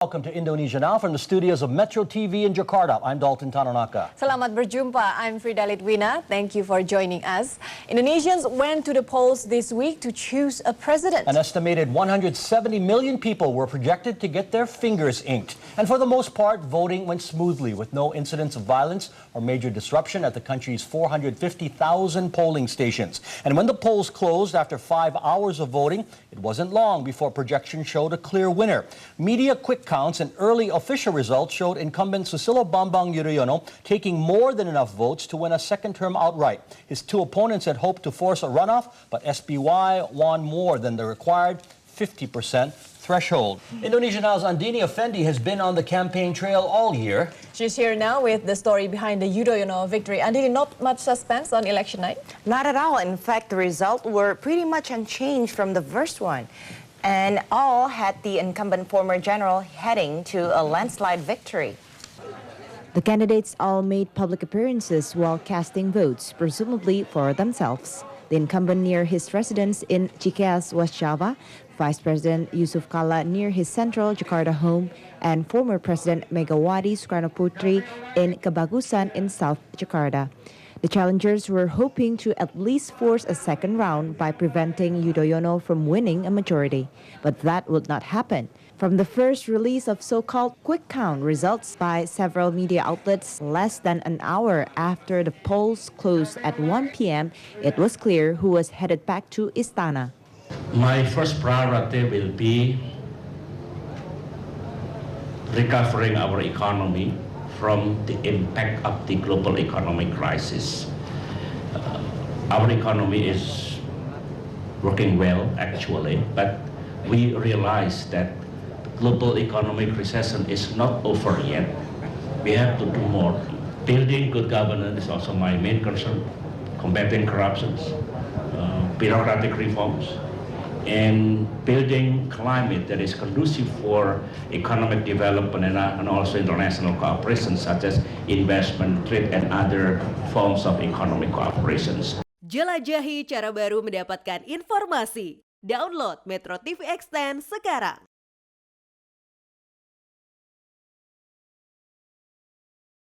Welcome to Indonesia Now from the studios of MetroTV in Jakarta. I'm Dok.2009. Selamat berjumpa. I'm Frida Litwina. Thank you for joining us. Indonesians went to the polls this week to choose a president. An estimated 170 million people were projected to get their fingers inked. And for the most part, voting went smoothly with no incidents of violence or major disruption at the country's 450,000 polling stations. And when the polls closed after 5 hours of voting, it wasn't long before projections showed a clear winner. Media quick counts and early official results showed incumbent Susilo Bambang Yudhoyono taking more than enough votes to win a second term outright. His two opponents had hoped to force a runoff, but SBY won more than the required 50% threshold. Indonesia Now's Andini Effendi has been on the campaign trail all year. She's here now with the story behind the Yudhoyono victory. Andini, not much suspense on election night? Not at all. In fact, the results were pretty much unchanged from the first one. And all had the incumbent former general heading to a landslide victory. The candidates all made public appearances while casting votes, presumably for themselves. The incumbent near his residence in Cikeas, West Java, Vice President Yusuf Kala near his central Jakarta home, and former President Megawati Soekarno Putri in Kebagusan in South Jakarta. The challengers were hoping to at least force a second round by preventing Yudhoyono from winning a majority. But that would not happen. From the first release of so-called quick count results by several media outlets less than an hour after the polls closed at 1 p.m., it was clear who was headed back to Istana. My first priority will be recovering our economy from the impact of the global economic crisis. Our economy is working well, actually, but we realize that the global economic recession is not over yet. We have to do more. Building good governance is also my main concern, combating corruption, bureaucratic reforms, and building climate that is conducive for economic development and also international cooperation such as investment, trade, and other forms of economic cooperations. Jelajahi cara baru mendapatkan informasi. Download MetroTV Extend sekarang.